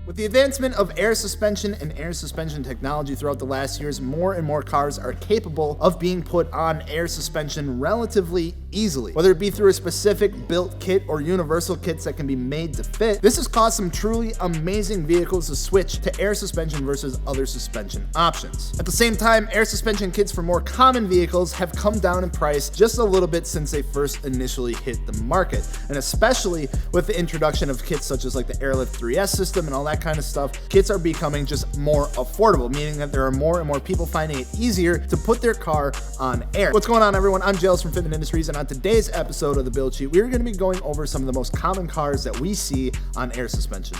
With the advancement of air suspension and air suspension technology throughout the last years, more and more cars are capable of being put on air suspension relatively easily. Whether it be through a specific built kit or universal kits that can be made to fit, this has caused some truly amazing vehicles to switch to air suspension versus other suspension options. At the same time, air suspension kits for more common vehicles have come down in price just a little bit since they first initially hit the market, and especially with the introduction of kits such as like the Airlift 3S system and all that kind of stuff, kits are becoming just more affordable, meaning that there are more and more people finding it easier to put their car on air. What's going on, everyone? I'm Jealous from Fitment Industries, and on today's episode of the Build Sheet, we're going to be going over some of the most common cars that we see on air suspension.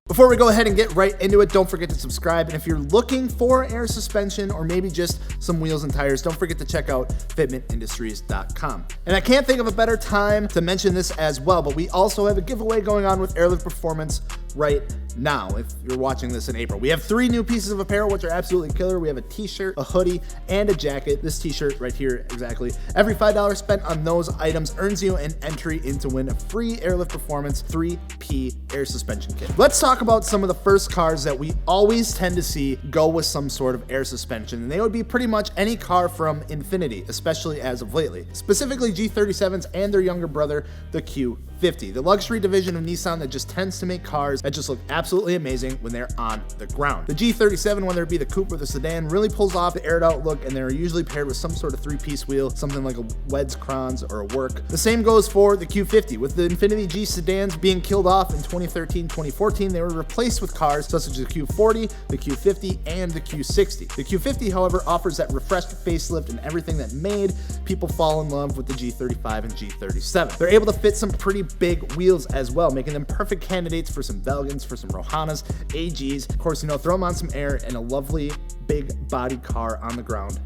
Before we go ahead and get right into it, don't forget to subscribe. And if you're looking for air suspension or maybe just some wheels and tires, don't forget to check out fitmentindustries.com. And I can't think of a better time to mention this as well, but we also have a giveaway going on with Airlift Performance right now, if you're watching this in April. We have 3 new pieces of apparel, which are absolutely killer. We have a t-shirt, a hoodie, and a jacket. This t-shirt right here, exactly. Every $5 spent on those items earns you an entry into win a free Airlift Performance 3P air suspension kit. Let's talk about some of the first cars that we always tend to see go with some sort of air suspension, and they would be pretty much any car from Infiniti, especially as of lately. Specifically G37s and their younger brother, the Q50, the luxury division of Nissan that just tends to make cars that just look absolutely amazing when they're on the ground. The G37, whether it be the coupe or the sedan, really pulls off the aired out look, and they're usually paired with some sort of 3-piece wheel, something like a Wed's Crons or a Work. The same goes for the Q50. With the Infiniti G sedans being killed off in 2013, 2014, they were replaced with cars such as the Q40, the Q50, and the Q60. The Q50, however, offers that refreshed facelift and everything that made people fall in love with the G35 and G37. They're able to fit some pretty big wheels as well, making them perfect candidates for some Velgens, for some Rohanas, AGs. Of course, throw them on some air and a lovely big body car on the ground.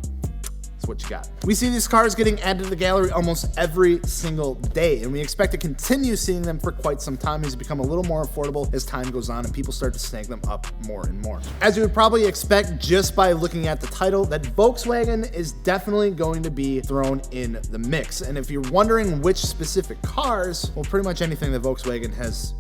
That's what you got. We see these cars getting added to the gallery almost every single day, and we expect to continue seeing them for quite some time as they become a little more affordable as time goes on and people start to snag them up more and more. As you would probably expect just by looking at the title, that Volkswagen is definitely going to be thrown in the mix. And if you're wondering which specific cars, well, pretty much anything that Volkswagen has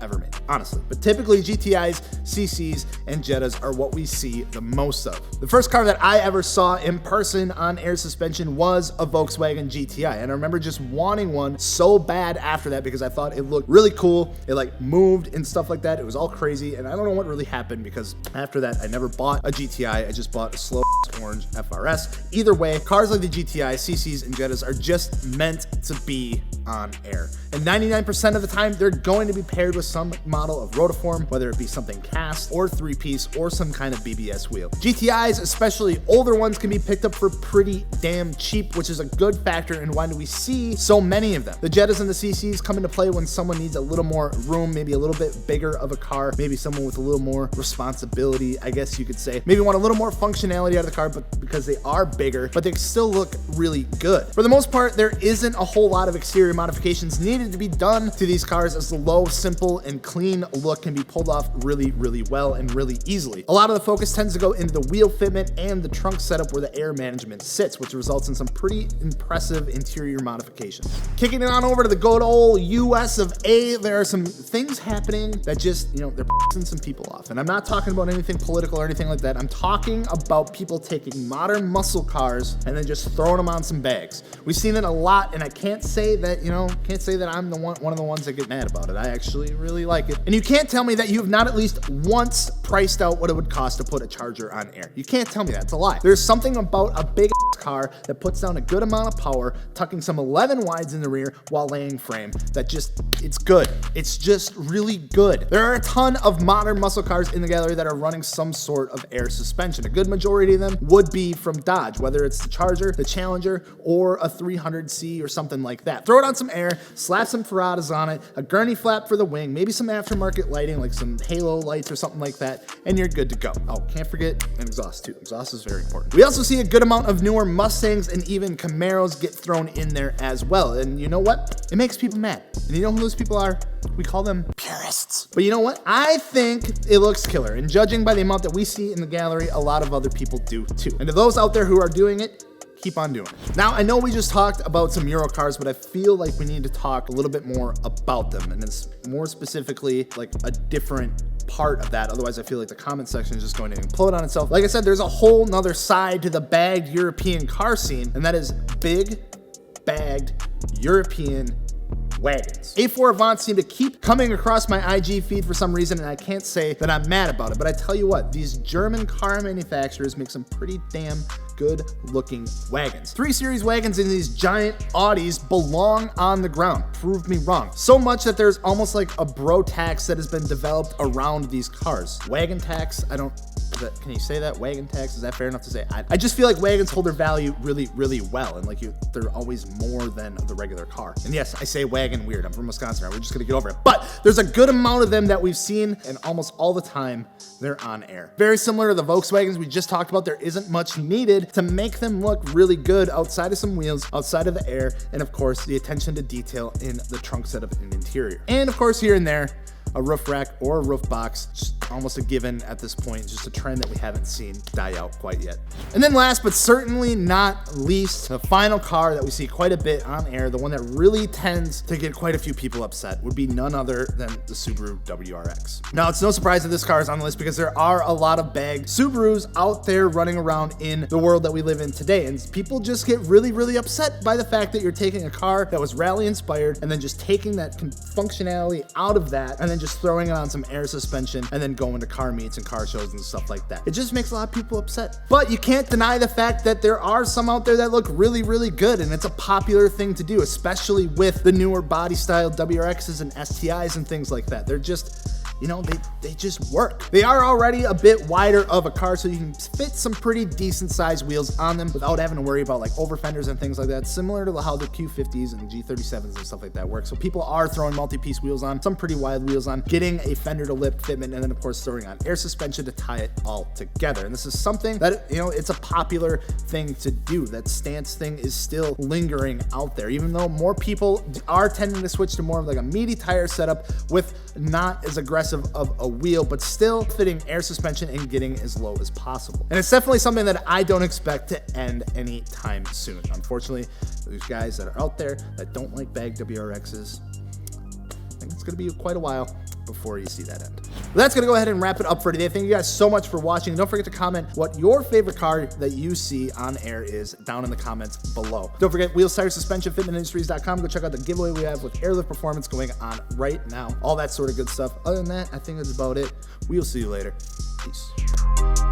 ever made, honestly. But typically GTIs, CCs, and Jettas are what we see the most of. The first car that I ever saw in person on air suspension was a Volkswagen GTI, and I remember just wanting one so bad after that because I thought it looked really cool. It like moved and stuff like that. It was all crazy, and I don't know what really happened because after that I never bought a GTI. I just bought a slow orange FRS. Either way, cars like the GTI, CCs, and Jettas are just meant to be on air, and 99% of the time they're going to be paired with some model of rotiform, whether it be something cast or 3-piece or some kind of BBS wheel. GTIs, especially older ones, can be picked up for pretty damn cheap, which is a good factor in why do we see so many of them. The Jettas and the CCs come into play when someone needs a little more room, maybe a little bit bigger of a car, maybe someone with a little more responsibility, I guess you could say. Maybe want a little more functionality out of the car, but because they are bigger, but they still look really good. For the most part, there isn't a whole lot of exterior modifications needed to be done to these cars, as the low, simple, and clean look can be pulled off really, really well and really easily. A lot of the focus tends to go into the wheel fitment and the trunk setup where the air management sits, which results in some pretty impressive interior modifications. Kicking it on over to the good old US of A, there are some things happening that just, they're pissing some people off. And I'm not talking about anything political or anything like that. I'm talking about people taking modern muscle cars and then just throwing them on some bags. We've seen it a lot, and I can't say that, I'm one of the ones that get mad about it. I actually really like it. And you can't tell me that you have not at least once priced out what it would cost to put a Charger on air. You can't tell me that. It's a lie. There's something about a big car that puts down a good amount of power, tucking some 11 wides in the rear while laying frame, that it's good. It's just really good. There are a ton of modern muscle cars in the gallery that are running some sort of air suspension. A good majority of them would be from Dodge, whether it's the Charger, the Challenger, or a 300C or something like that. Throw it on some air, slap some Ferradas on it, a gurney flap for the wing, maybe some aftermarket lighting like some halo lights or something like that, and you're good to go. Oh, can't forget an exhaust too. Exhaust is very important. We also see a good amount of newer Mustangs and even Camaros get thrown in there as well. And you know what? It makes people mad. And you know who those people are? We call them purists. But you know what? I think it looks killer. And judging by the amount that we see in the gallery, a lot of other people do too. And to those out there who are doing it, keep on doing it. Now, I know we just talked about some Euro cars, but I feel like we need to talk a little bit more about them, and it's more specifically like a different part of that. Otherwise, I feel like the comment section is just going to implode on itself. Like I said, there's a whole nother side to the bagged European car scene, and that is big, bagged European wagons. A4 Avant seem to keep coming across my IG feed for some reason, and I can't say that I'm mad about it, but I tell you what, these German car manufacturers make some pretty damn good looking wagons. 3 Series wagons in these giant Audis belong on the ground. Prove me wrong. So much that there's almost like a bro tax that has been developed around these cars. Wagon tax, can you say that? Wagon tax, is that fair enough to say? I just feel like wagons hold their value really, really well, and they're always more than the regular car. And yes, I say wagon weird. I'm from Wisconsin, right? We're just gonna get over it. But there's a good amount of them that we've seen, and almost all the time, they're on air. Very similar to the Volkswagens we just talked about, there isn't much needed to make them look really good outside of some wheels, outside of the air, and of course, the attention to detail in the trunk setup and interior. And of course, here and there, a roof rack or a roof box, just almost a given at this point, just a trend that we haven't seen die out quite yet. And then last but certainly not least, the final car that we see quite a bit on air, the one that really tends to get quite a few people upset, would be none other than the Subaru WRX. Now, it's no surprise that this car is on the list because there are a lot of bagged Subarus out there running around in the world that we live in today, and people just get really, really upset by the fact that you're taking a car that was rally inspired and then just taking that functionality out of that and then just throwing it on some air suspension and then going to car meets and car shows and stuff like that. It just makes a lot of people upset. But you can't deny the fact that there are some out there that look really, really good, and it's a popular thing to do, especially with the newer body style WRXs and STIs and things like that. They're just, they just work. They are already a bit wider of a car, so you can fit some pretty decent sized wheels on them without having to worry about like over fenders and things like that, similar to how the Q50s and G37s and stuff like that work. So people are throwing multi-piece wheels on, some pretty wide wheels on, getting a fender to lip fitment, and then of course throwing on air suspension to tie it all together. And this is something that, it's a popular thing to do. That stance thing is still lingering out there, even though more people are tending to switch to more of like a meaty tire setup with not as aggressive of a wheel, but still fitting air suspension and getting as low as possible. And it's definitely something that I don't expect to end anytime soon. Unfortunately, those guys that are out there that don't like bag WRXs, I think it's gonna be quite a while before you see that end. But that's gonna go ahead and wrap it up for today. Thank you guys so much for watching. Don't forget to comment what your favorite car that you see on air is down in the comments below. Don't forget wheels, tires, suspension, fitmentindustries.com. Go check out the giveaway we have with Airlift Performance going on right now. All that sort of good stuff. Other than that, I think that's about it. We'll see you later. Peace.